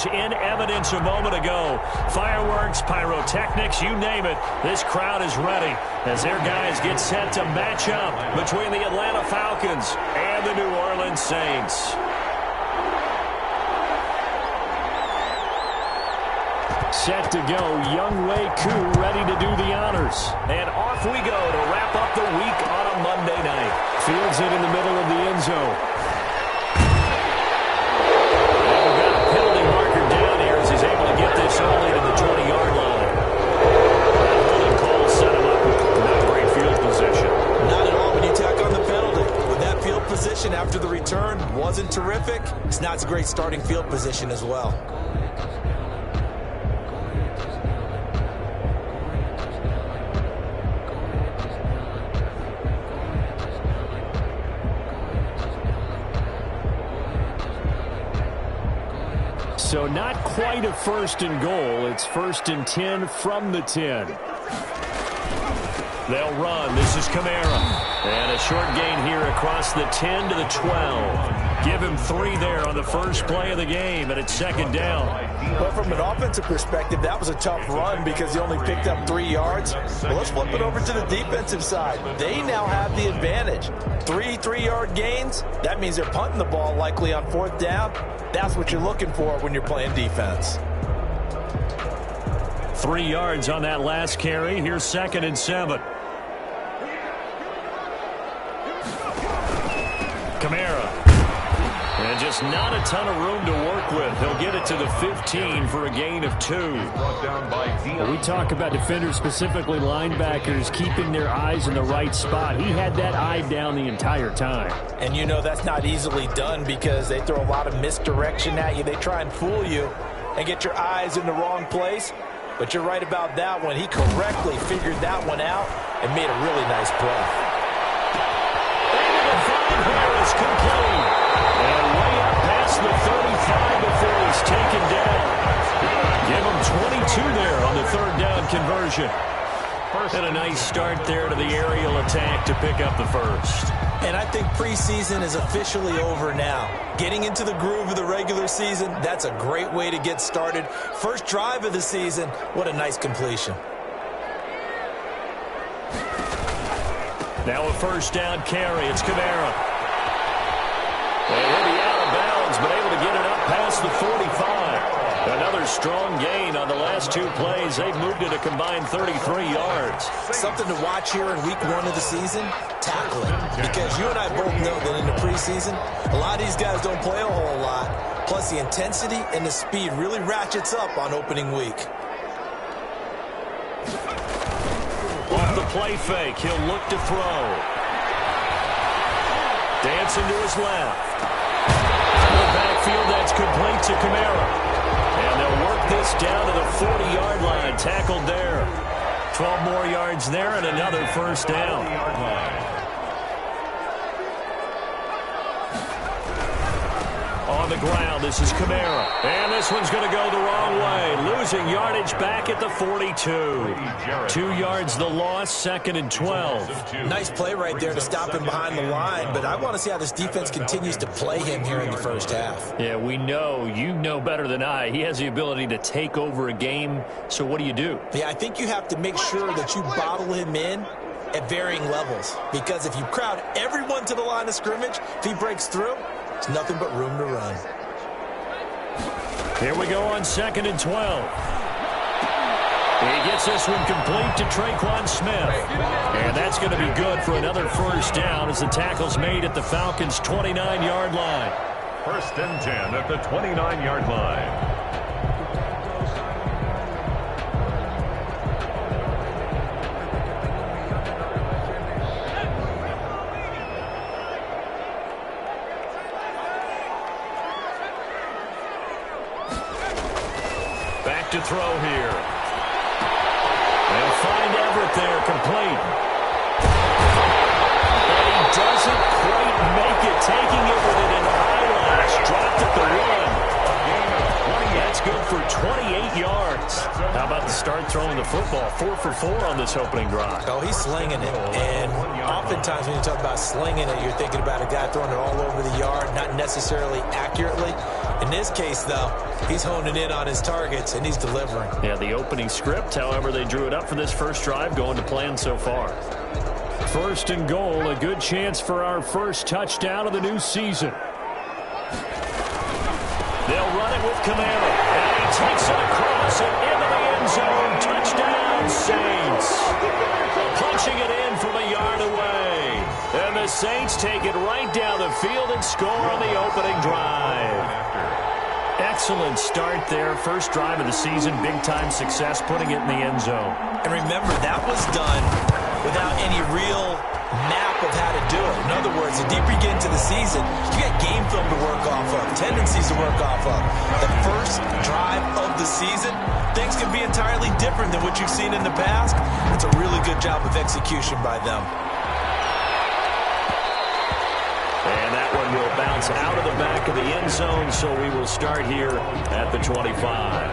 In evidence a moment ago. Fireworks, pyrotechnics, you name it. This crowd is ready as their guys get set to match up between the Atlanta Falcons and the New Orleans Saints. Set to go, Younghoe Koo ready to do the honors. And off we go to wrap up the week on a Monday night. Fields it in the middle of the end zone. Get this early to the 20-yard line. Holding call set him up. Not great field position. Not at all when you tack on the penalty. With that field position after the return wasn't terrific. It's not a great starting field position as well. So not quite a first and goal. It's first and 10 from the 10. They'll run. This is Kamara. And a short gain here across the 10 to the 12. Give him 3 there on the first play of the game, and it's second down. Well, from an offensive perspective, that was a tough run because he only picked up 3 yards. Well, let's flip it over to the defensive side. They now have the advantage. 3 3-yard gains. That means they're punting the ball likely on 4th down. That's what you're looking for when you're playing defense. 3 yards on that last carry. Here's 2nd and 7. Kamara. And just not a ton of room to work with. He'll get it to the 15 for a gain of 2. When we talk about defenders, specifically linebackers, keeping their eyes in the right spot. He had that eye down the entire time. And you know that's not easily done because they throw a lot of misdirection at you. They try and fool you and get your eyes in the wrong place. But you're right about that one. He correctly figured that one out and made a really nice play. Harris complete. And way up past the 35 before he's taken down. Give him 22 there on the 3rd down conversion. And a nice start there to the aerial attack to pick up the first. And I think preseason is officially over now. Getting into the groove of the regular season, that's a great way to get started. First drive of the season, what a nice completion. Now a first down carry. It's Kamara. And he'll be out of bounds, but able to get it up past the 45. Another strong gain on the last 2 plays. They've moved it a combined 33 yards. Something to watch here in week 1 of the season, tackling. Because you and I both know that in the preseason, a lot of these guys don't play a whole lot. Plus the intensity and the speed really ratchets up on opening week. Off the play fake, he'll look to throw. Dancing to his left. In the backfield, that's complete to Kamara. And they'll work this down to the 40-yard line. Tackled there. 12 more yards there and another first down. On the ground, this is Kamara. And this one's going to go the wrong way. Losing yardage back at the 42. 2 yards the loss, 2nd and 12. Nice play right there to stop him behind the line, but I want to see how this defense continues to play him here in the first half. Yeah, we know, you know better than I. He has the ability to take over a game, so what do you do? Yeah, I think you have to make sure that you bottle him in at varying levels, because if you crowd everyone to the line of scrimmage, if he breaks through, it's nothing but room to run. Here we go on 2nd and 12. He gets this one complete to Traquan Smith. And that's going to be good for another first down as the tackle's made at the Falcons' 29-yard line. 1st and 10 at the 29-yard line. To throw here. They'll find Everett there, complete. And he doesn't quite make it, taking it with an eyelash. Dropped at the 1. That's good for 28 yards. How about the start throwing the football? 4 for 4 on this opening drive. Oh, he's slinging it. And oftentimes when you talk about slinging it, you're thinking about a guy throwing it all over the yard, not necessarily accurately. In this case, though, he's honing in on his targets, and he's delivering. Yeah, the opening script, however, they drew it up for this first drive, going to plan so far. First and goal, a good chance for our first touchdown of the new season. They'll run it with Kamara, and he takes it across and into the end zone. Touchdown, Saints. Punching it in from a yard away. And the Saints take it right down the field and score on the opening drive. Excellent start there. First drive of the season, big-time success, putting it in the end zone. And remember, that was done without any real map of how to do it. In other words, the deeper you get into the season, you get game film to work off of, tendencies to work off of. The first drive of the season, things can be entirely different than what you've seen in the past. It's a really good job of execution by them. And that one will bounce out of the back of the end zone, so we will start here at the 25.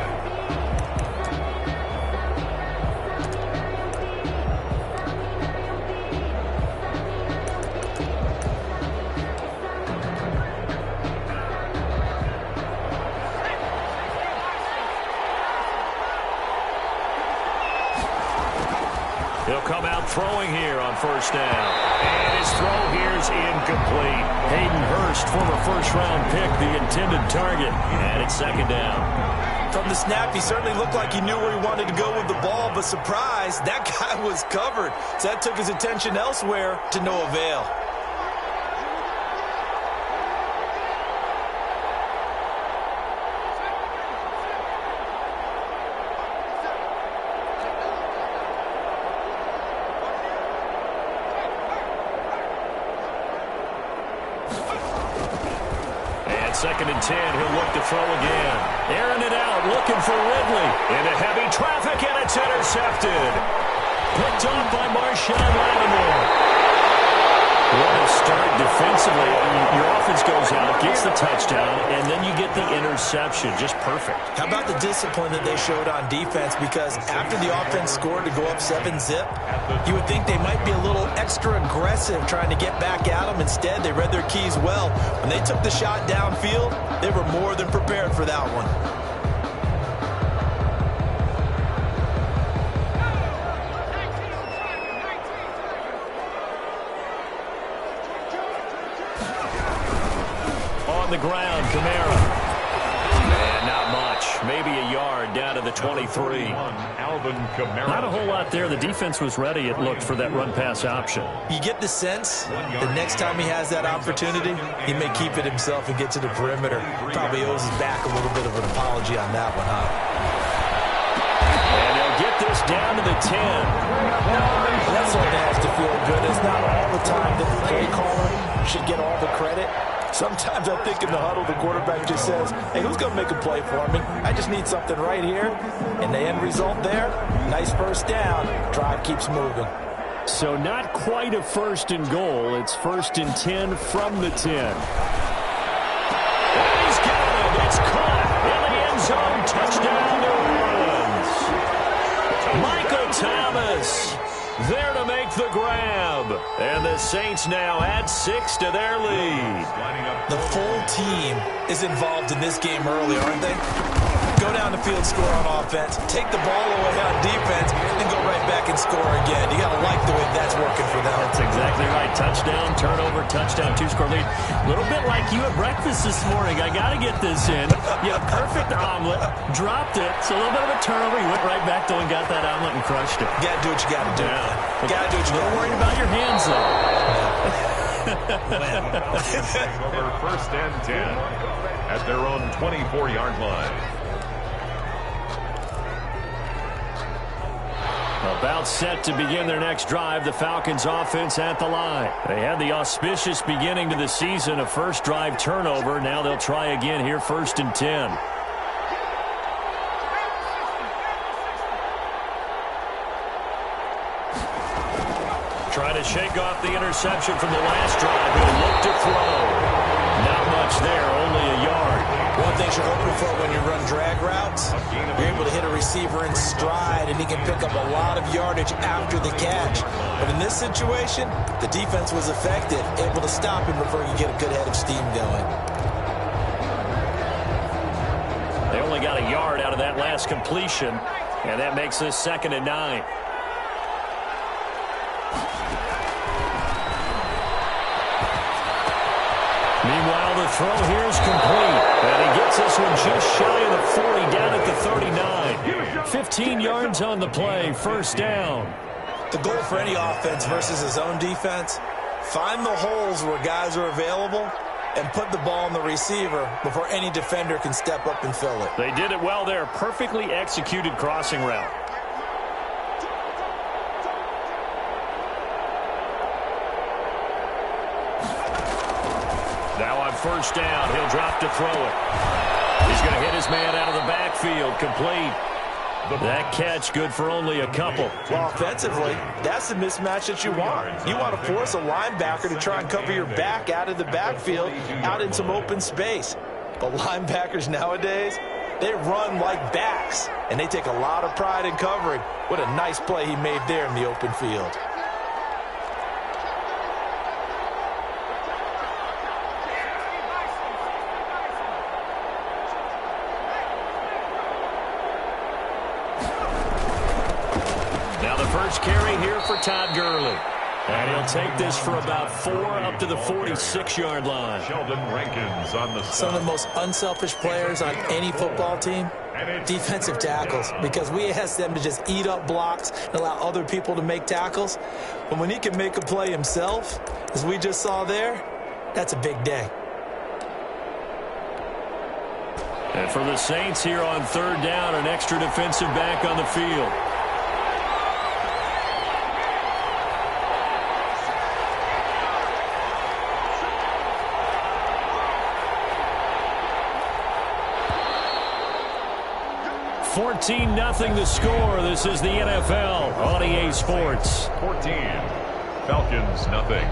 He'll come out throwing here on first down. And his throw here is incomplete. Hayden Hurst, former first-round pick, the intended target. And it's second down. From the snap, he certainly looked like he knew where he wanted to go with the ball, but surprise, that guy was covered. So that took his attention elsewhere to no avail. Second and 10, he'll look to throw again. Airing it out, looking for Ridley. Into heavy traffic, and it's intercepted. Picked off by Marshawn Lattimore. What a start defensively. Your offense goes out, gets the touchdown, and then you get the interception. Just perfect. How about the discipline that they showed on defense? Because after the offense scored to go up 7-zip, you would think they might be a little extra aggressive trying to get back at them. Instead, they read their keys well. When they took the shot downfield, they were more than prepared for that one. On the ground, Kamara. And not much. Maybe a yard down to the 23. Not a whole lot there. The defense was ready, it looked, for that run-pass option. You get the sense the next time he has that opportunity, he may keep it himself and get to the perimeter. Probably owes his back a little bit of an apology on that one, huh? And they'll get this down to the 10. That sort of has to feel good. It's not all the time that the play caller should get all the credit. Sometimes I think in the huddle, the quarterback just says, hey, who's going to make a play for me? I just need something right here. And the end result there, nice first down. Drive keeps moving. So not quite a first and goal. It's first and 10 from the 10. And he's got it. It's caught in the end zone. Touchdown, New Orleans. Michael Thomas there to make the grab. And the Saints now add 6 to their lead. The full team is involved in this game early, aren't they? Go down the field, score on offense, take the ball away on defense, and then go right back and score again. You got to like the way that's working for them. That's exactly right. Touchdown, turnover, touchdown, 2-score lead. A little bit like you at breakfast this morning. I got to get this in. You had a perfect omelet, dropped it. It's a little bit of a turnover. You went right back though and got that omelet and crushed it. You got to do what you got to do. Yeah. You got to do what you got to do. Don't worry about your hands though. Over first and 10 at their own 24-yard line. About set to begin their next drive, the Falcons offense at the line. They had the auspicious beginning to the season, a first drive turnover. Now they'll try again here, first and 10. Trying to shake off the interception from the last drive. He'll look to throw. Not much there, only a yard. One thing you're hoping for when you run drag routes, you're able to hit a receiver in stride, and he can pick up a lot of yardage after the catch. But in this situation, the defense was effective, able to stop him before you get a good head of steam going. got a yard out of that last completion, and that makes this 2nd and 9. Meanwhile, the throw here is complete, and he gets this one just shy of the 40, down at the 39. 15 yards on the play, 1st down. The goal for any offense versus his own defense, find the holes where guys are available and put the ball on the receiver before any defender can step up and fill it. They did it well there. Perfectly executed crossing route. Now on 1st down, he'll drop to throw it. He's going to hit his man out of the backfield, complete. That catch good for only a couple. Well, offensively, that's the mismatch that you want. You want to force a linebacker to try and cover your back out of the backfield, out in some open space. But linebackers nowadays, they run like backs, and they take a lot of pride in covering. What a nice play he made there in the open field. First carry here for Todd Gurley. And he'll take this for about 4 up to the 46-yard line. Sheldon Rankins on the stop. Some of the most unselfish players on any football team, defensive tackles, because we ask them to just eat up blocks and allow other people to make tackles. But when he can make a play himself, as we just saw there, that's a big day. And for the Saints here on 3rd down, an extra defensive back on the field. $14-0 the score. This is the NFL on EA Sports. 14. Falcons, nothing.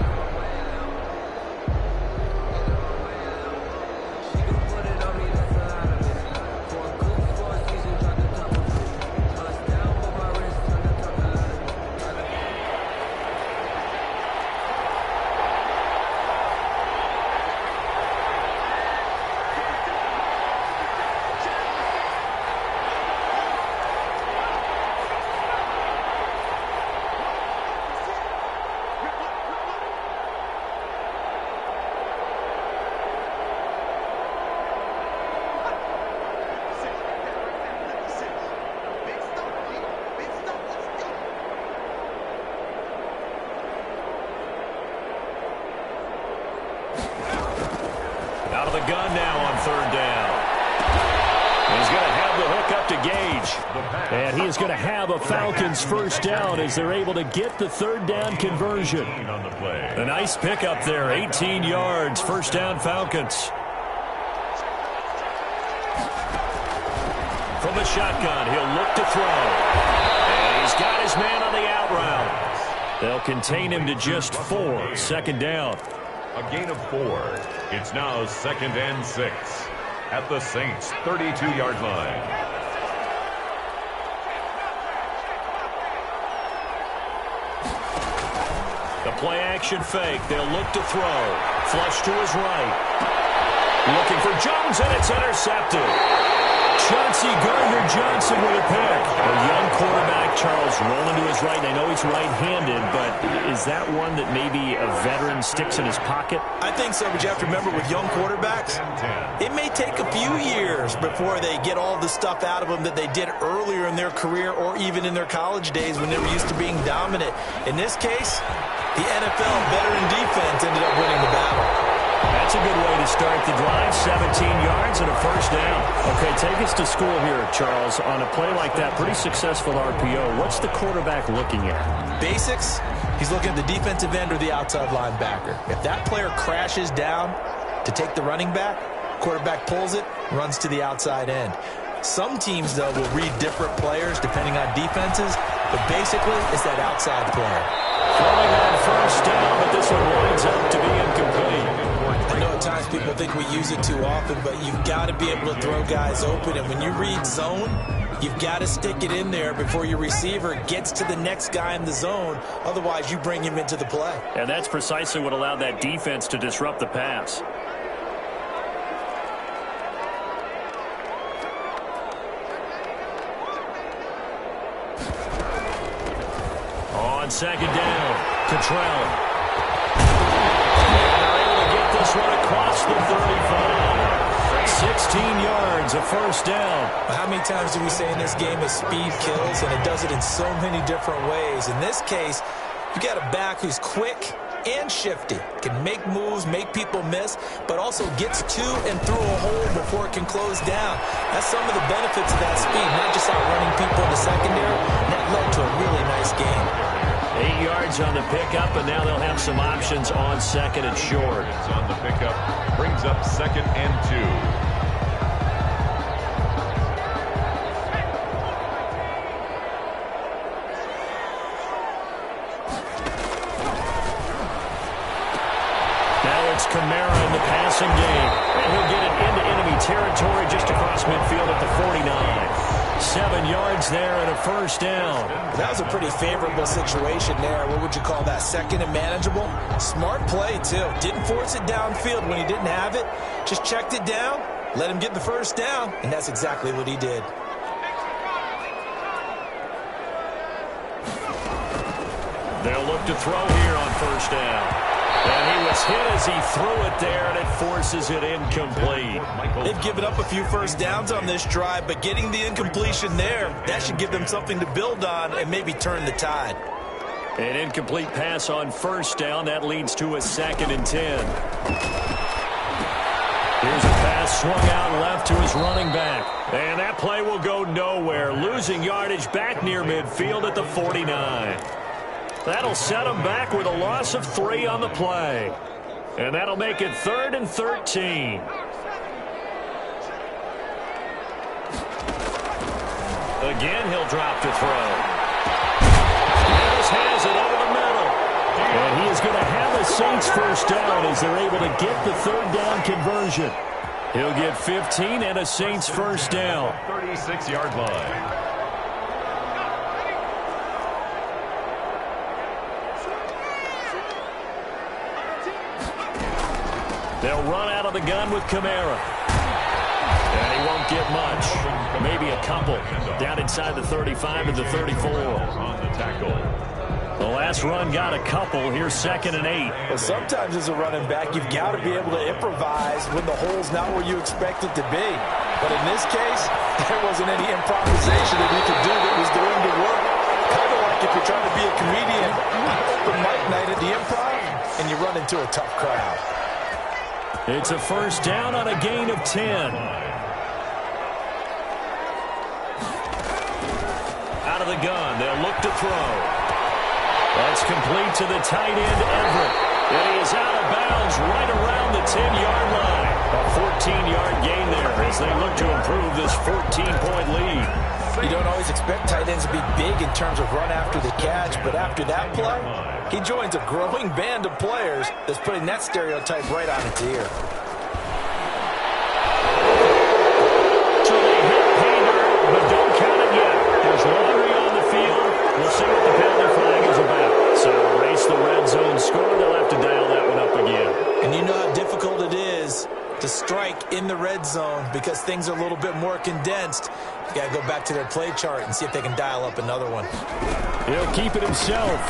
Out of the gun now on 3rd down. He's going to have the hook up to Gage. And he is going to have a Falcons 1st down as they're able to get the 3rd down conversion. A nice pickup there, 18 yards, 1st down Falcons. From the shotgun, he'll look to throw. And he's got his man on the out route. They'll contain him to just 4, 2nd down. A gain of 4. It's now 2nd and 6 at the Saints' 32-yard line. The play action fake. They'll look to throw. Flush to his right. Looking for Jones, and it's intercepted. Chauncey Gardner-Johnson with a pick. A young quarterback, Charles, rolling to his right. I know he's right-handed, but is that one that maybe a veteran sticks in his pocket? I think so, but you have to remember with young quarterbacks, it may take a few years before they get all the stuff out of them that they did earlier in their career or even in their college days when they were used to being dominant. In this case, the NFL veteran defense ended up winning the battle. That's a good way to start the drive. 17 yards and a 1st down. Okay, take us to school here, Charles. On a play like that, pretty successful RPO. What's the quarterback looking at? Basics, he's looking at the defensive end or the outside linebacker. If that player crashes down to take the running back, quarterback pulls it, runs to the outside end. Some teams, though, will read different players depending on defenses, but basically it's that outside player. Throwing on 1st down, but this one winds up to be incomplete. I know at times people think we use it too often, but you've got to be able to throw guys open. And when you read zone, you've got to stick it in there before your receiver gets to the next guy in the zone. Otherwise, you bring him into the play. And that's precisely what allowed that defense to disrupt the pass. on second down. Cottrell. And they're able to get this one across the 35. 16 yards, a first down. How many times do we say in this game that speed kills, and it does it in so many different ways? In this case, you got a back who's quick and shifty, can make moves, make people miss, but also gets to and through a hole before it can close down. That's some of the benefits of that speed, not just outrunning people in the secondary, and that led to a really nice game. 8 yards on the pickup, and now they'll have some options on second and short. On the pickup, brings up 2nd and 2. It's Kamara in the passing game. And he'll get it into enemy territory just across midfield at the 49. 7 yards there and a first down. That was a pretty favorable situation there. What would you call that? Second and manageable? Smart play, too. Didn't force it downfield when he didn't have it. Just checked it down, let him get the first down, and that's exactly what he did. They'll look to throw here on first down. And he was hit as he threw it there, and it forces it incomplete. They've given up a few first downs on this drive, but getting the incompletion there, that should give them something to build on and maybe turn the tide. An incomplete pass on first down. That leads to a 2nd and 10. Here's a pass swung out left to his running back. And that play will go nowhere. Losing yardage back near midfield at the 49. That'll set him back with a loss of 3 on the play. And that'll make it 3rd and 13. Again, he'll drop to throw. Davis has it over the middle. And he is going to have a Saints first down as they're able to get the 3rd down conversion. He'll get 15 and a Saints first down. 36-yard line. They'll run out of the gun with Kamara. And he won't get much. Maybe a couple. Down inside the 35 to the 34. On the tackle. The last run got a couple. Here's 2nd and 8. Well, sometimes as a running back, you've got to be able to improvise when the hole's not where you expect it to be. But in this case, there wasn't any improvisation that he could do that was going to work. Kind of like if you're trying to be a comedian on open mic night at the Improv, and you run into a tough crowd. It's a first down on a gain of 10. Out of the gun, they'll look to throw. That's complete to the tight end, Everett. And he is out of bounds right around the 10-yard line. A 14-yard gain there as they look to improve this 14-point lead. You don't always expect tight ends to be big in terms of run after the catch, but after that play, he joins a growing band of players that's putting that stereotype right on its ear. So they hit pay dirt, but don't count it yet. There's laundry on the field. We'll see what the penalty flag is about. So erase the red zone score. They'll have to dial that one up again. And you know how difficult it is to strike in the red zone because things are a little bit more condensed. You got to go back to their play chart and see if they can dial up another one. He'll keep it himself.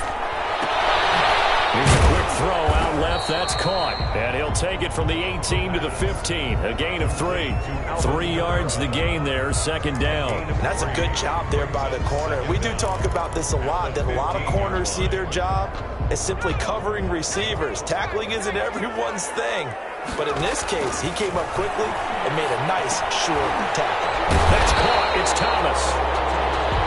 Here's a quick throw out left. That's caught. And he'll take it from the 18 to the 15. A gain of 3. 3 yards the gain there. 2nd down. That's a good job there by the corner. We do talk about this a lot, that a lot of corners see their job as simply covering receivers. Tackling isn't everyone's thing. But in this case, he came up quickly and made a nice, short tackle. That's caught. It's Thomas.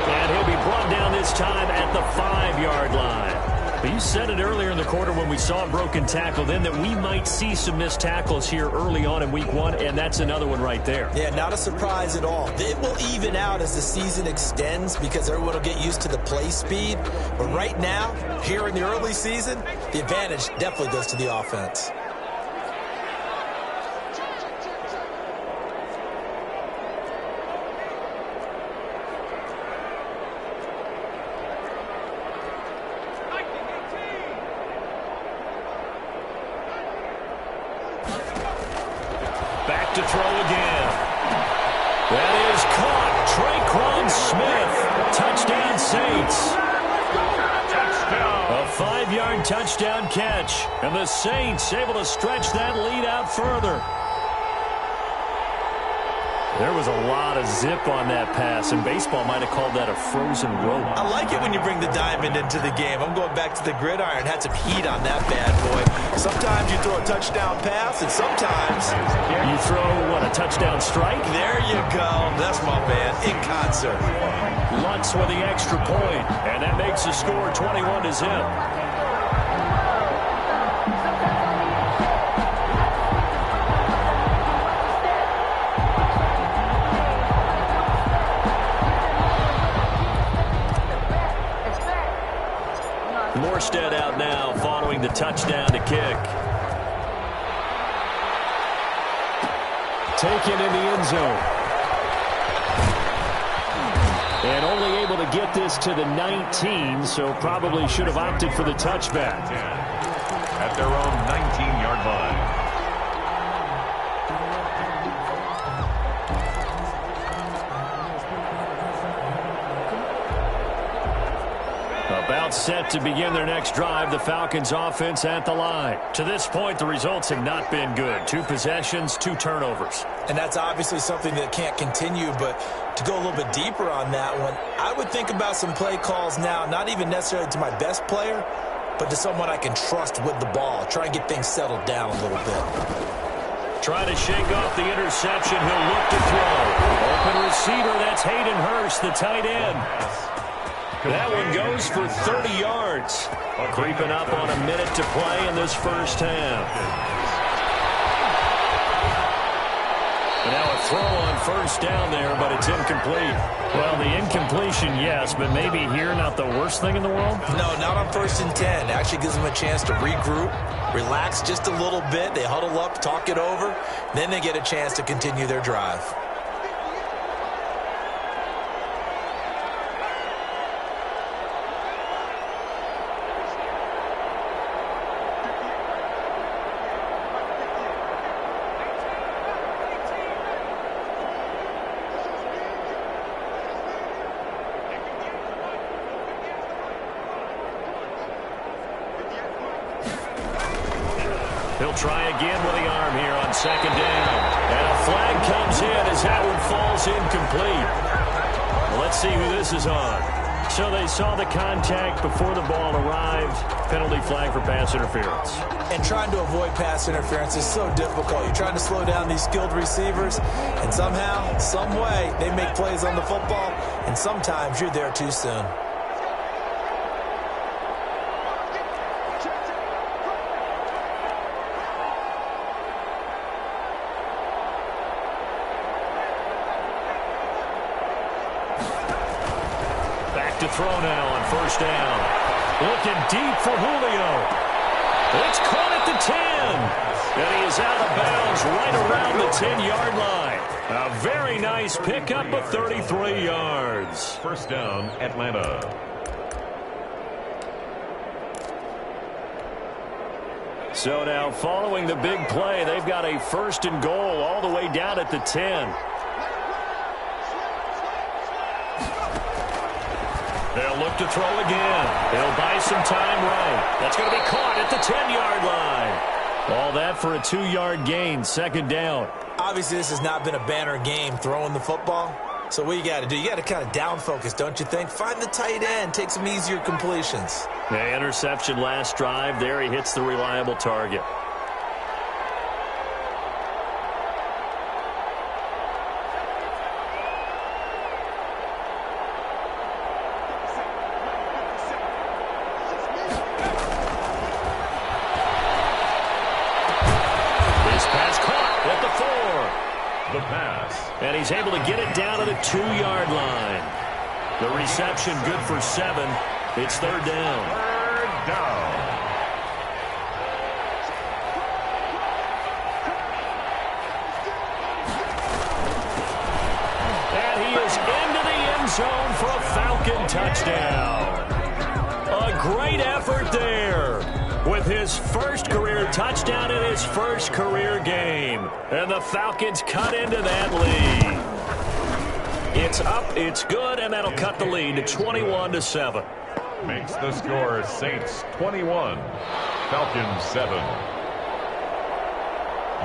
And he'll be brought down this time at the 5-yard line. But you said it earlier in the quarter when we saw a broken tackle then that we might see some missed tackles here early on in week 1, and that's another one right there. Yeah, not a surprise at all. It will even out as the season extends because everyone will get used to the play speed. But right now, here in the early season, the advantage definitely goes to the offense. Back to throw again. That is caught. Traquan Smith. Touchdown, Saints. Touchdown. 5-yard touchdown catch. And the Saints able to stretch that lead out further. There was a lot of zip on that pass, and baseball might have called that a frozen rope. I like it when you bring the diamond into the game. I'm going back to the gridiron. Had some heat on that bad boy. Sometimes you throw a touchdown pass, and sometimes you throw, what, a touchdown strike? There you go. That's my man in concert. Lutz with the extra point, and that makes the score 21-0. Morstead out now following the touchdown to kick. Taken in the end zone. And only able to get this to the 19, so probably should have opted for the touchback. At their own 19-yard line. About set to begin their next drive, the Falcons offense at the line. To this point, the results have not been good. 2 possessions, 2 turnovers. And that's obviously something that can't continue, but to go a little bit deeper on that one, I would think about some play calls now, not even necessarily to my best player, but to someone I can trust with the ball. Try and get things settled down a little bit. Trying to shake off the interception. He'll look to throw. Open receiver, that's Hayden Hurst, the tight end. That one goes for 30 yards. Creeping up on a minute to play in this first half. And now a throw on first down there, but it's incomplete. Well, the incompletion, yes, but maybe here not the worst thing in the world? No, not on 1st and 10. Actually gives them a chance to regroup, relax just a little bit. They huddle up, talk it over. Then they get a chance to continue their drive. He'll try again with the arm here on 2nd down. And a flag comes in as that one falls incomplete. Well, let's see who this is on. So they saw the contact before the ball arrived. Penalty flag for pass interference. And trying to avoid pass interference is so difficult. You're trying to slow down these skilled receivers, and somehow, some way, they make plays on the football, and sometimes you're there too soon. To throw now on 1st down. Looking deep for Julio. It's caught at the 10. And he is out of bounds right around the 10-yard line. A very nice pickup of 33 yards. 1st down, Atlanta. So now following the big play, they've got a 1st and goal all the way down at the 10. They'll look to throw again. They'll buy some time right. That's going to be caught at the 10-yard line. All that for a 2-yard gain, 2nd down. Obviously, this has not been a banner game throwing the football. So what you got to do, you got to kind of down focus, don't you think? Find the tight end, take some easier completions. The interception last drive. There he hits the reliable target. The pass. And he's able to get it down to the 2-yard line. The reception good for 7. It's 3rd down. 3rd down. And he is into the end zone for a Falcon touchdown. A great effort there. With his first career touchdown in his first career game. And the Falcons cut into that lead. It's up, it's good, and that'll cut the lead to 21-7. makes the score Saints 21, Falcons 7.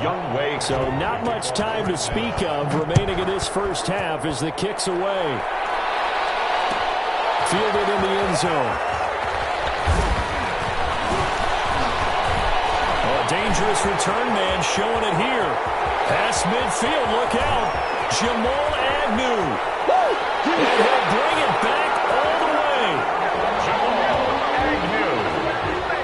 Young Way. So not much time to speak of remaining in this first half as the kick's away. Fielded in the end zone. A dangerous return man showing it here. Past midfield, look out. Jamal Agnew. And he'll bring it back all the way. Jamal Agnew.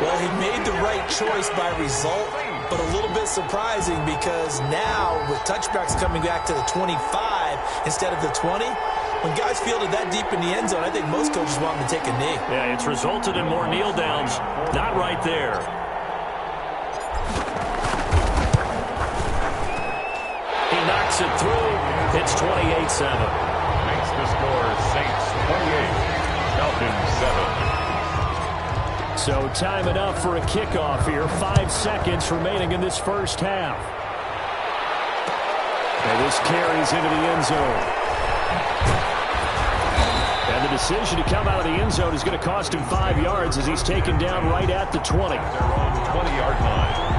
Well, he made the right choice by result, but a little bit surprising because now with touchbacks coming back to the 25 instead of the 20, when guys fielded that deep in the end zone, I think most coaches want them to take a knee. Yeah, it's resulted in more kneel downs. Not right there. He knocks it through. It's 28-7. Makes the score Saints 28, Falcons 7. So time enough for a kickoff here. 5 seconds remaining in this first half. And this carries into the end zone. And the decision to come out of the end zone is going to cost him 5 yards as he's taken down right at the 20. Their own 20-yard line.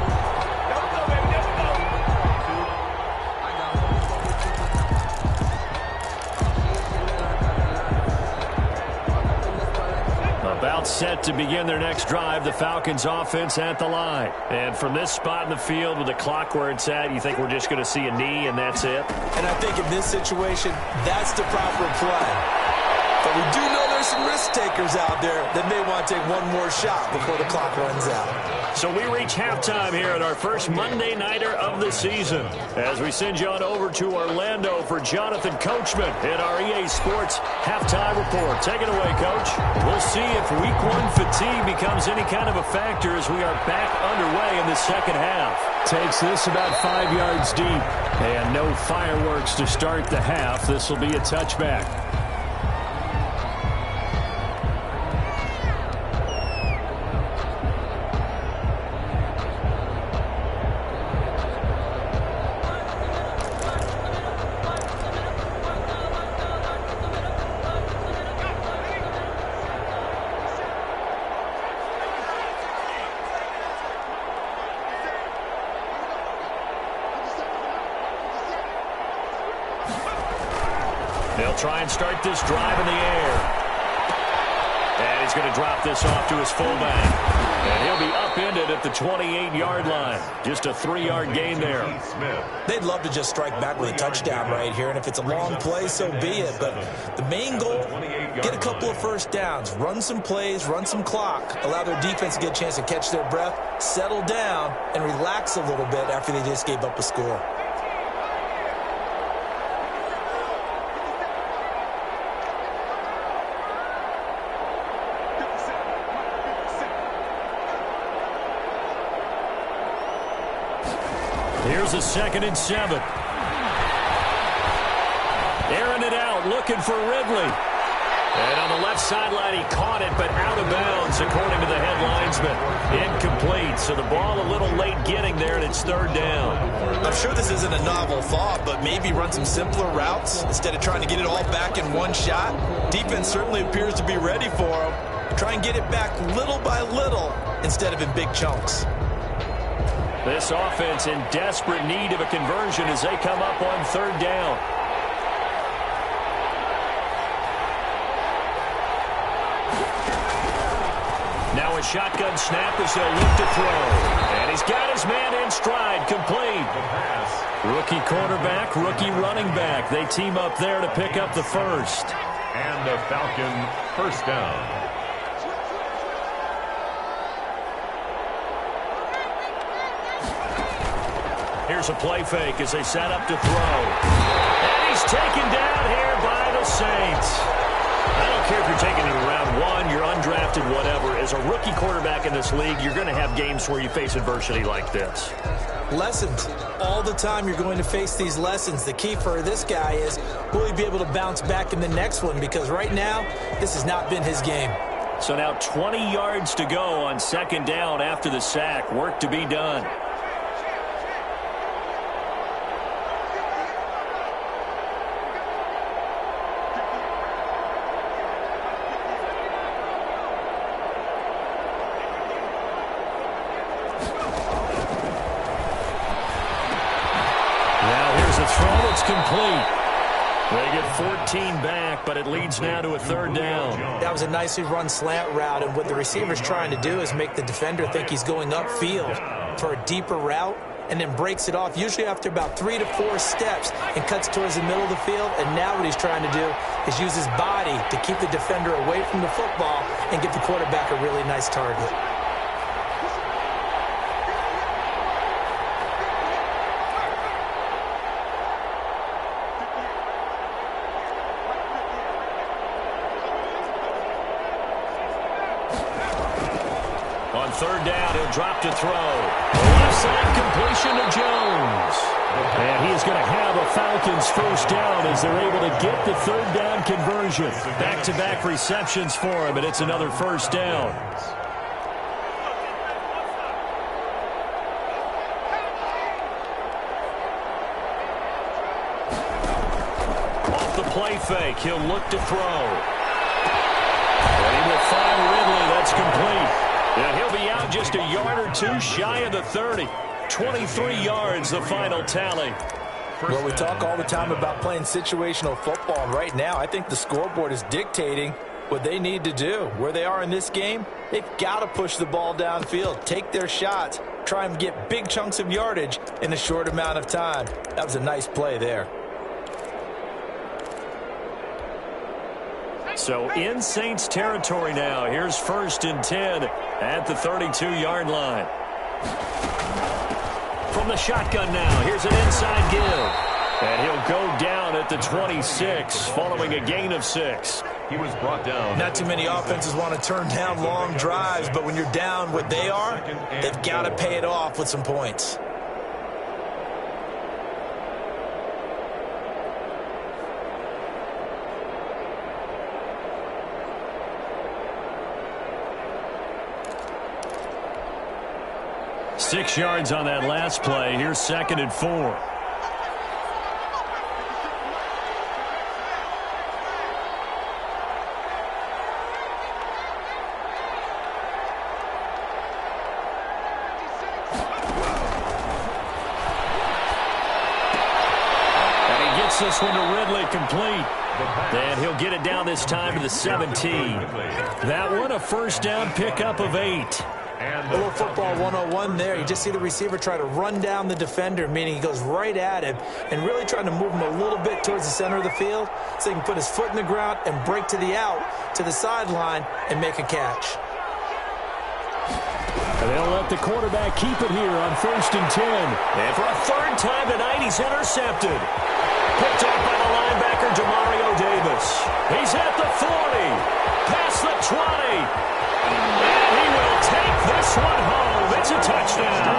About set to begin their next drive, the Falcons offense at the line. And from this spot in the field with the clock where it's at, you think we're just going to see a knee and that's it? And I think in this situation, that's the proper play. But we do know there's some risk takers out there that may want to take one more shot before the clock runs out. So we reach halftime here at our first Monday Nighter of the season as we send you on over to Orlando for Jonathan Coachman in our EA Sports Halftime Report. Take it away, Coach. We'll see if Week 1 fatigue becomes any kind of a factor as we are back underway in the second half. Takes this about 5 yards deep. And no fireworks to start the half. This will be a touchback. They'll try and start this drive in the air. And he's going to drop this off to his fullback. And he'll be upended at the 28-yard line. Just a 3-yard gain there. They'd love to just strike back with a touchdown right here, and if it's a long play, so be it. But the main goal, get a couple of first downs, run some plays, run some clock, allow their defense to get a chance to catch their breath, settle down, and relax a little bit after they just gave up a score. Here's a 2nd and 7. Airing it out, looking for Ridley. And on the left sideline, he caught it, but out of bounds, according to the head linesman. Incomplete, so the ball a little late getting there, and it's 3rd down. I'm sure this isn't a novel thought, but maybe run some simpler routes instead of trying to get it all back in one shot. Defense certainly appears to be ready for him. Try and get it back little by little instead of in big chunks. This offense in desperate need of a conversion as they come up on 3rd down. Now a shotgun snap as they'll look to throw. And he's got his man in stride, complete. Rookie quarterback, rookie running back. They team up there to pick up the first. And a Falcon first down. Here's a play fake as they set up to throw. And he's taken down here by the Saints. I don't care if you're taking it in round 1, you're undrafted, whatever. As a rookie quarterback in this league, you're going to have games where you face adversity like this. Lessons. All the time you're going to face these lessons. The key for this guy is, will he be able to bounce back in the next one? Because right now, this has not been his game. So now 20 yards to go on 2nd down after the sack. Work to be done. complete. They get 14 back, but it leads now to a third down. That was a nicely run slant route, and what the receiver's trying to do is make the defender think he's going upfield for a deeper route, and then breaks it off, usually after about 3 to 4 steps, and cuts towards the middle of the field. And now what he's trying to do is use his body to keep the defender away from the football and give the quarterback a really nice target. On third down, he'll drop to throw. Left side completion to Jones. And he's going to have a Falcons first down as they're able to get the third down conversion. Back-to-back receptions for him, and it's another first down. Off the play fake, he'll look to throw. And he will find Ridley. That's complete. And he'll be out just a yard or two shy of the 30. 23 yards, the final tally. Well, we talk all the time about playing situational football, and right now I think the scoreboard is dictating what they need to do. Where they are in this game, they've got to push the ball downfield, take their shots, try and get big chunks of yardage in a short amount of time. That was a nice play there. So in Saints territory now. Here's 1st and 10 at the 32-yard line. From the shotgun now, here's an inside give. And he'll go down at the 26 following a gain of 6. He was brought down. Not too many offenses want to turn down long drives, but when you're down what they are, they've got to pay it off with some points. Six yards on that last play. Here's 2nd and 4. And he gets this one to Ridley, complete. And he'll get it down this time to the 17. That one a first down pickup of 8. A little football 101 there. You just see the receiver try to run down the defender, meaning he goes right at him and really trying to move him a little bit towards the center of the field so he can put his foot in the ground and break to the out, to the sideline, and make a catch. And they'll let the quarterback keep it here on 1st and 10. And for a third time tonight, he's intercepted. Picked off by the linebacker, Demario Davis. He's at the 40, past the 20. And he will take this one home. It's a touchdown.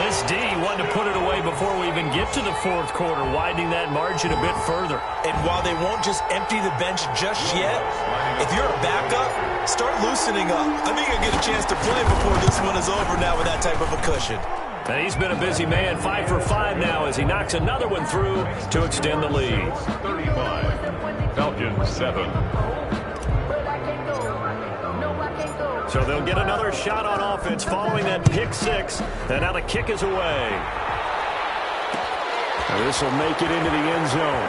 This D wanted to put it away before we even get to the 4th quarter, widening that margin a bit further. And while they won't just empty the bench just yet, if you're a backup, start loosening up. I think you'll get a chance to play before this one is over now with that type of a cushion. And he's been a busy man, 5 for 5 now as he knocks another one through to extend the lead. 35, Falcons 7. So they'll get another shot on offense following that pick 6. And now the kick is away. This will make it into the end zone.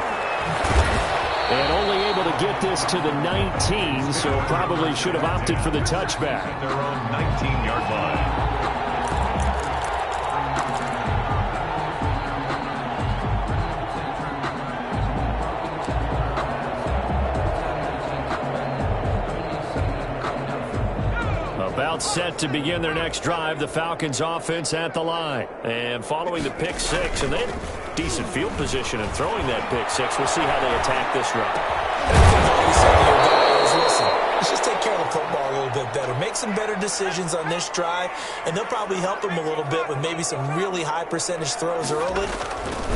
And only able to get this to the 19, so probably should have opted for the touchback. At their own 19-yard line. About set to begin their next drive, the Falcons offense at the line. And following the pick 6, and then decent field position and throwing that pick 6. We'll see how they attack this run. Listen, let's just take care of the football a little bit better. Make some better decisions on this drive, and they'll probably help them a little bit with maybe some really high percentage throws early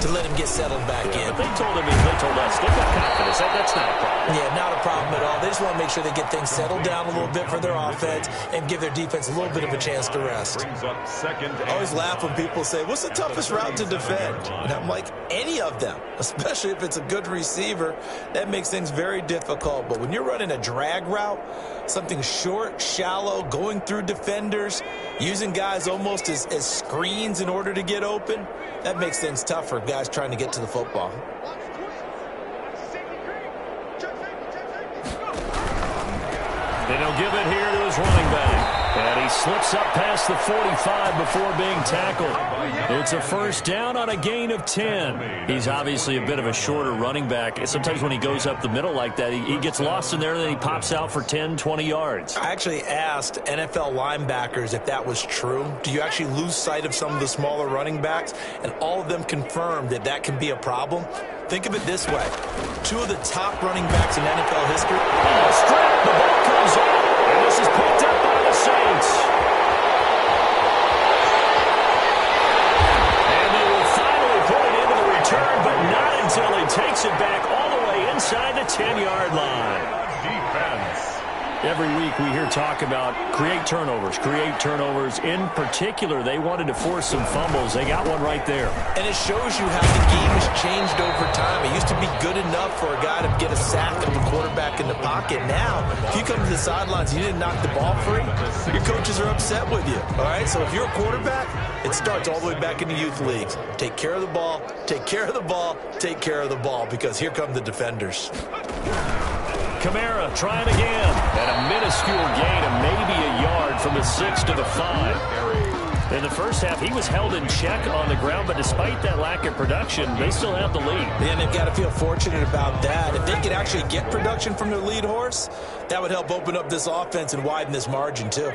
to let him get settled back in. But they told us they've got confidence. That's not a problem. Yeah, not a problem at all. They just want to make sure they get things settled down a little bit for their offense and give their defense a little bit of a chance to rest. Brings up 2nd. I always laugh when people say, what's the toughest route to defend? And I'm like, any of them, especially if it's a good receiver. That makes things very difficult. But when you're running a drag drag route, something short, shallow, going through defenders, using guys almost as screens in order to get open, that makes things tough for guys trying to get to the football. And he'll give it here to his running back. And he slips up past the 45 before being tackled. It's a first down on a gain of 10. He's obviously a bit of a shorter running back. Sometimes when he goes up the middle like that, he gets lost in there, and then he pops out for 10, 20 yards. I actually asked NFL linebackers if that was true. Do you actually lose sight of some of the smaller running backs? And all of them confirmed that that can be a problem. Think of it this way. Two of the top running backs in NFL history. Strap, the ball comes out, and this is picked up by the Saints. And they will finally put it into the return, but not until he takes it back all the way inside the 10-yard line. Defense. Every week we hear talk about create turnovers. In particular, they wanted to force some fumbles. They got one right there. And it shows you how the game has changed over time. It used to be good enough for a guy to get a sack of the quarterback in the pocket. Now, if you come to the sidelines and you didn't knock the ball free, your coaches are upset with you. All right? So if you're a quarterback, it starts all the way back in the youth leagues. Take care of the ball, take care of the ball, take care of the ball, because here come the defenders. Kamara trying again. And a minuscule gain of maybe a yard from the 6 to the 5. In the first half, he was held in check on the ground, but despite that lack of production, they still have the lead. And they've got to feel fortunate about that. If they could actually get production from their lead horse, that would help open up this offense and widen this margin too.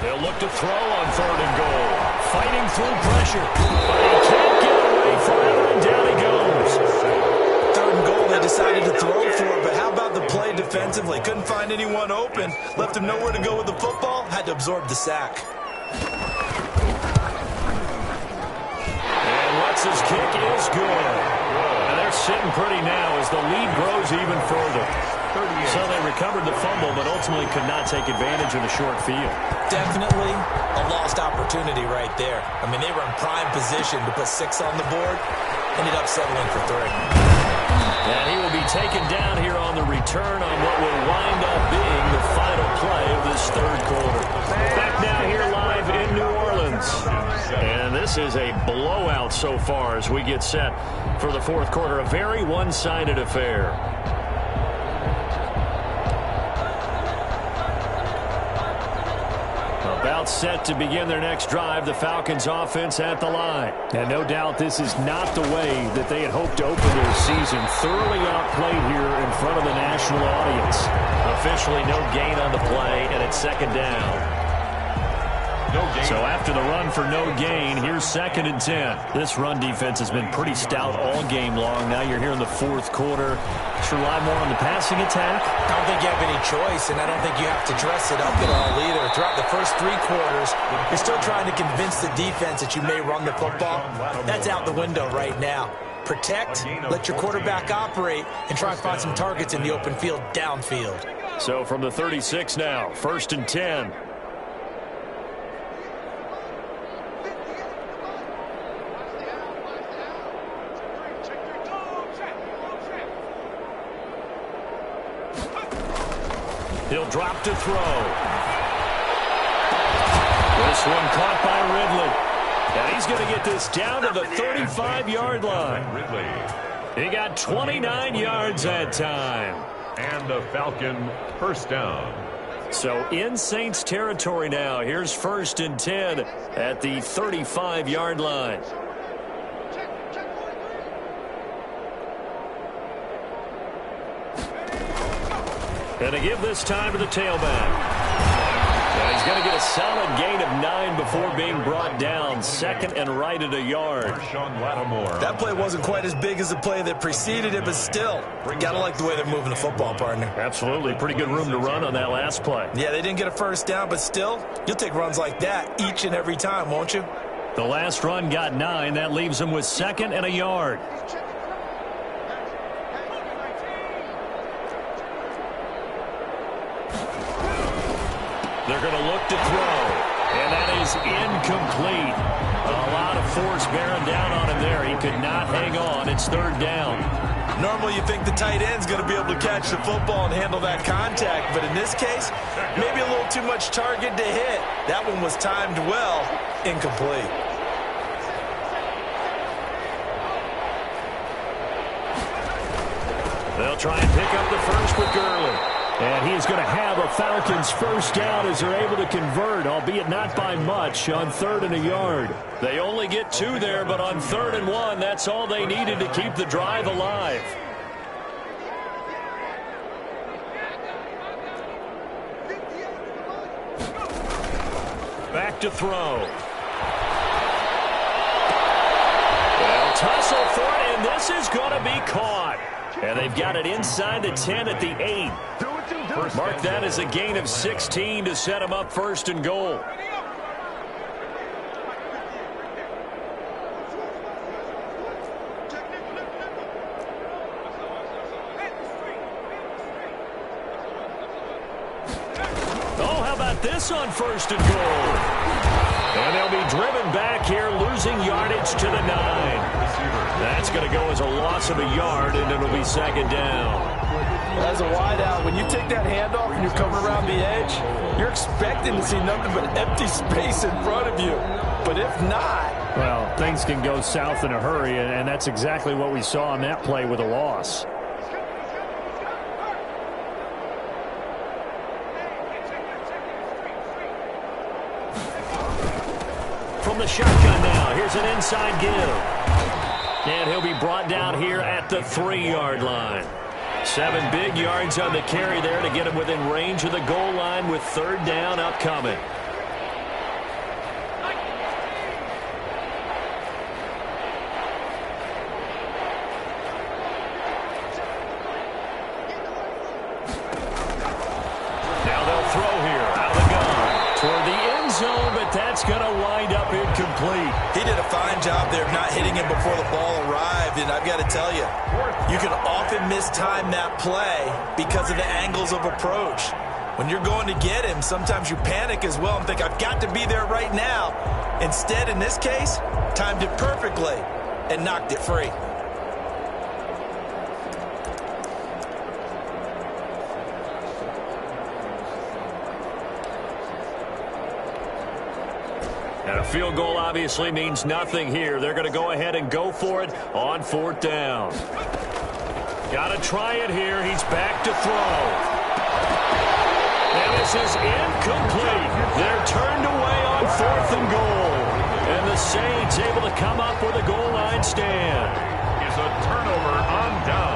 They'll look to throw on 3rd and goal. Fighting through pressure. But he can't get away forever, and down he goes. 3rd and goal they decided to throw for, but how about the play defensively? Couldn't find anyone open. Left him nowhere to go with the football. Had to absorb the sack. And Lutz's kick is good. And they're sitting pretty now as the lead grows even further. So they recovered the fumble, but ultimately could not take advantage of the short field. Definitely a lost opportunity right there. I mean, they were in prime position to put 6 on the board. Ended up settling for 3. And he will be taken down here on the return on what will wind up being the final play of this 3rd quarter. Back now here live in New Orleans. And this is a blowout so far as we get set for the 4th quarter. A very one-sided affair. About set to begin their next drive, the Falcons offense at the line. And no doubt this is not the way that they had hoped to open their season. Thoroughly outplayed here in front of the national audience. Officially no gain on the play, and it's 2nd down. No gain. So after the run for no gain, here's 2nd and 10. This run defense has been pretty stout all game long. Now you're here in the 4th quarter. Just rely more on the passing attack. I don't think you have any choice, and I don't think you have to dress it up at all either. Throughout the first 3 quarters, you're still trying to convince the defense that you may run the football. That's out the window right now. Protect, let your quarterback operate, and try and find some targets in the open field downfield. So from the 36 now, 1st and 10. He'll drop to throw. This one caught by Ridley. And he's going to get this down to the 35-yard line. He got 29 yards that time. And the Falcon first down. So in Saints territory now. Here's 1st and 10 at the 35-yard line. And to give this time to the tailback. And he's going to get a solid gain of 9 before being brought down. 2nd and right at a yard. That play wasn't quite as big as the play that preceded it, but still, got to like the way they're moving the football, partner. Absolutely. Pretty good room to run on that last play. Yeah, they didn't get a first down, but still, you'll take runs like that each and every time, won't you? The last run got 9. That leaves him with 2nd and a yard. They're going to look to throw, and that is incomplete. A lot of force bearing down on him there. He could not hang on. It's third down. Normally you think the tight end's going to be able to catch the football and handle that contact, but in this case, maybe a little too much target to hit. That one was timed well, incomplete. They'll try and pick up the first with Gurley. And he's going to have a Falcons first down as they're able to convert, albeit not by much, on 3rd and a yard. They only get 2 there, but on 3rd and 1, that's all they needed to keep the drive alive. Back to throw. They'll tussle for it, and this is going to be caught. And they've got it inside the 10 at the 8. Mark that as a gain of 16 to set him up 1st and goal. Oh, how about this on 1st and goal? And they'll be driven back here, losing yardage to the 9. That's going to go as a loss of a yard, and it'll be 2nd down. As a wideout, when you take that handoff and you're coming around the edge, you're expecting to see nothing but empty space in front of you. But if not... Well, things can go south in a hurry, and that's exactly what we saw on that play with a loss. From the shotgun now, here's an inside give. And he'll be brought down here at the 3-yard line. 7 big yards on the carry there to get him within range of the goal line with 3rd down upcoming. Now they'll throw here out of the gun toward the end zone, but that's going to wind up incomplete. He did a fine job there of not hitting him before the ball arrived, and I've got to tell you, you can often mistime that play because of the angles of approach. When you're going to get him, sometimes you panic as well and think, I've got to be there right now. Instead, in this case, timed it perfectly and knocked it free. And a field goal obviously means nothing here. They're going to go ahead and go for it on 4th down. Got to try it here. He's back to throw. And this is incomplete. They're turned away on 4th and goal. And the Saints able to come up with a goal line stand. It's a turnover on down.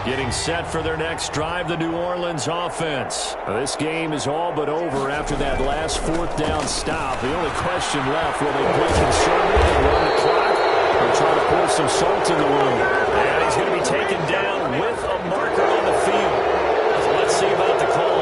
Getting set for their next drive, the New Orleans offense. Now, this game is all but over after that last 4th down stop. The only question left, will they play conservative and run the clock or try to pour some salt in the wound? And he's going to be taken down with a marker on the field. So let's see about the call.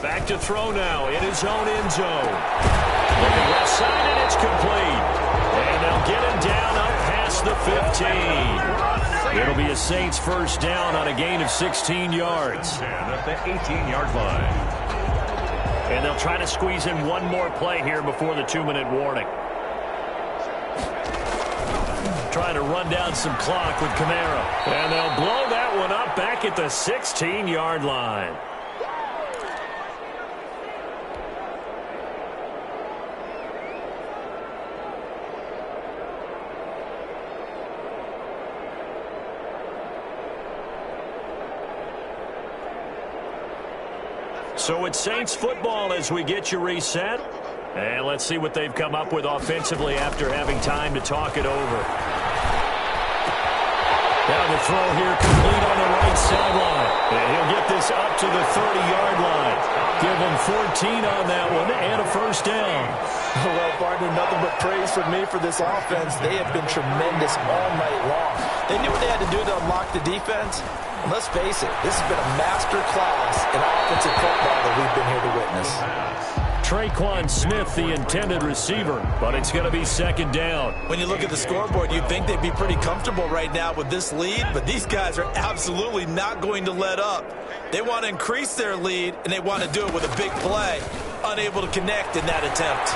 Back to throw now in his own end zone. Looking left side, and it's complete. And they'll get him down up past the 15. It'll be a Saints first down on a gain of 16 yards. And at the 18-yard line. And they'll try to squeeze in one more play here before the 2-minute warning. Trying to run down some clock with Kamara. And they'll blow that one up back at the 16-yard line. So it's Saints football as we get you reset. And let's see what they've come up with offensively after having time to talk it over. Down the throw here, complete on the right sideline. And he'll get this up to the 30-yard line. Give him 14 on that one and a first down. Well, partner, nothing but praise from me for this offense. They have been tremendous all night long. They knew what they had to do to unlock the defense. And let's face it, this has been a master class in offensive football that we've been here to witness. Traquan Smith, the intended receiver, but it's going to be second down. When you look at the scoreboard, you'd think they'd be pretty comfortable right now with this lead, but these guys are absolutely not going to let up. They want to increase their lead, and they want to do it with a big play. Unable to connect in that attempt.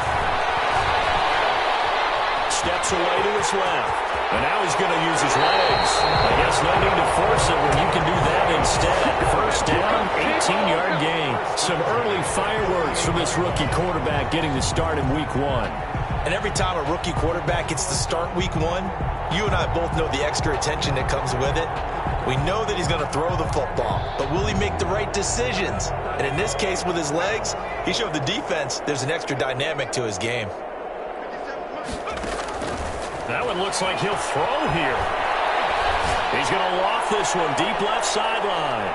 Steps away to his left. And now he's going to use his legs. I guess no need to force it when you can do that instead. First down, 18-yard gain. Some early fireworks from this rookie quarterback getting the start in week 1. And every time a rookie quarterback gets to start week 1, you and I both know the extra attention that comes with it. We know that he's going to throw the football, but will he make the right decisions? And in this case, with his legs, he showed the defense there's an extra dynamic to his game. That one looks like he'll throw here. He's going to loft this one deep left sideline.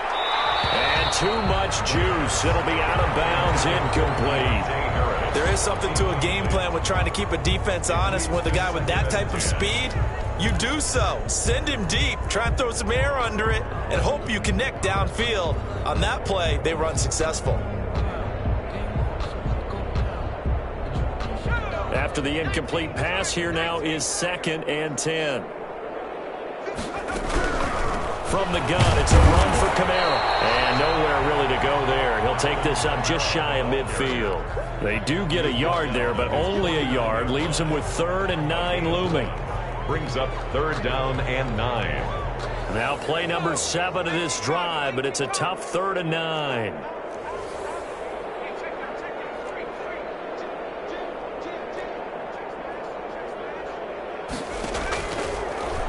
And too much juice. It'll be out of bounds, incomplete. There is something to a game plan with trying to keep a defense honest. With a guy with that type of speed, you do so. Send him deep. Try and throw some air under it and hope you connect downfield. On that play, they were unsuccessful. After the incomplete pass, here now is 2nd and 10. From the gun, it's a run for Kamara. And nowhere really to go there. He'll take this up just shy of midfield. They do get a yard there, but only a yard. Leaves them with 3rd and 9 looming. Brings up 3rd down and 9. Now play number 7 of this drive, but it's a tough 3rd and 9.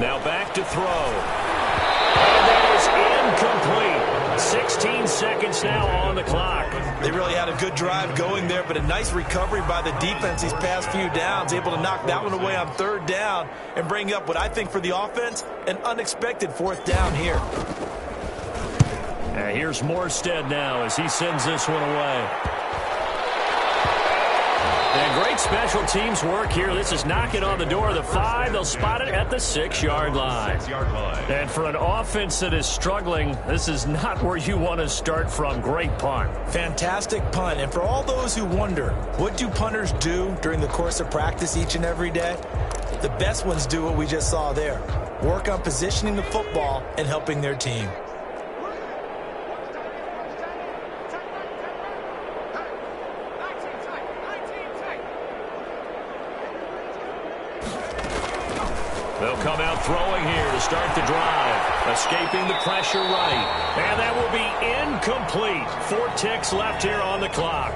Now back to throw. And that is incomplete. 16 seconds now on the clock. They really had a good drive going there, but a nice recovery by the defense these past few downs. Able to knock that one away on 3rd down and bring up what I think for the offense, an unexpected 4th down here. And here's Morstead now as he sends this one away. And great special teams work here. This is knocking on the door of the 5. They'll spot it at the 6-yard line. And for an offense that is struggling, this is not where you want to start from. Great punt. Fantastic punt. And for all those who wonder, what do punters do during the course of practice each and every day? The best ones do what we just saw there. Work on positioning the football and helping their team. They'll come out throwing here to start the drive. Escaping the pressure right. And that will be incomplete. 4 ticks left here on the clock.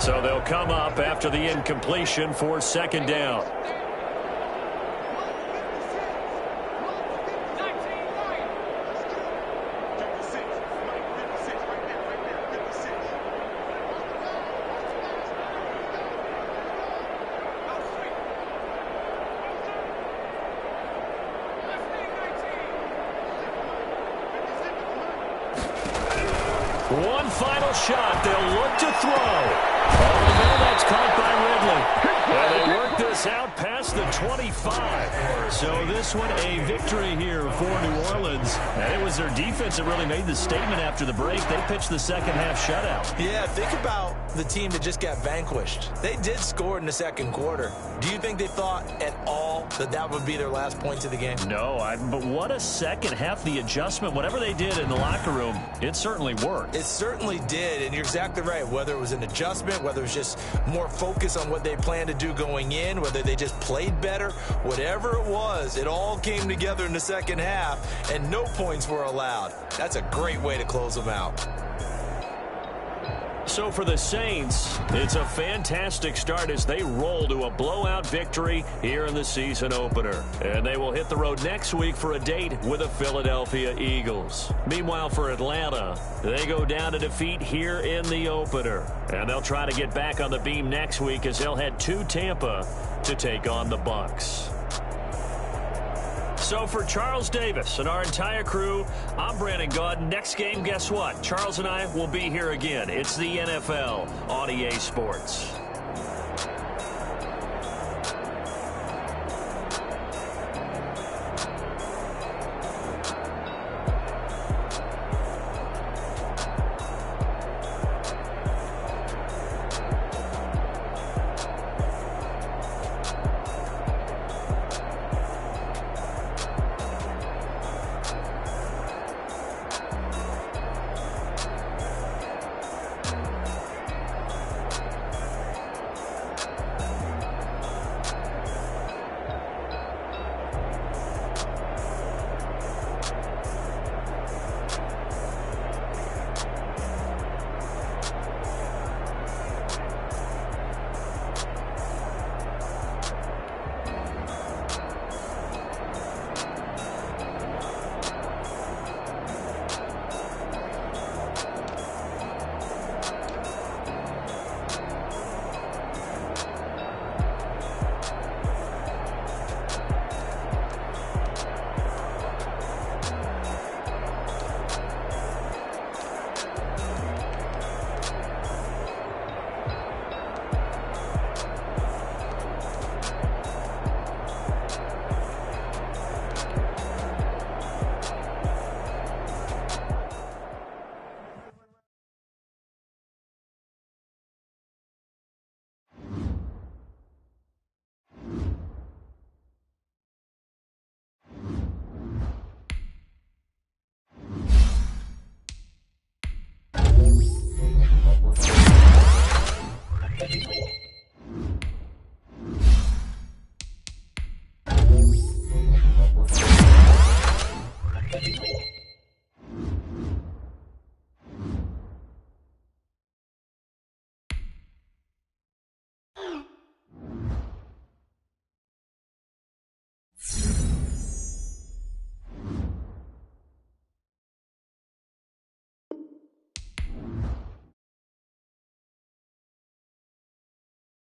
So they'll come up after the incompletion for 2nd down. One final shot. They'll look to throw. Oh, no, that's caught by Ridley. And they work this out past the 25. So this one a victory here for New Orleans. And it was their defense that really made the statement after the break. They pitched the second half shutout. Yeah, think about the team that just got vanquished. They did score in the 2nd quarter. Do you think they thought at all that that would be their last points of the game? No, but what a second half. The adjustment, whatever they did in the locker room, it certainly worked. It certainly did, and you're exactly right. Whether it was an adjustment, whether it was just more focus on what they planned to do going in, whether they just played better, whatever it was, it all came together in the second half, and no points were allowed. That's a great way to close them out. So for the Saints, it's a fantastic start as they roll to a blowout victory here in the season opener. And they will hit the road next week for a date with the Philadelphia Eagles. Meanwhile, for Atlanta, they go down to defeat here in the opener. And they'll try to get back on the beam next week as they'll head to Tampa to take on the Bucs. So for Charles Davis and our entire crew, I'm Brandon Gaud. Next game, guess what? Charles and I will be here again. It's the NFL on EA Sports.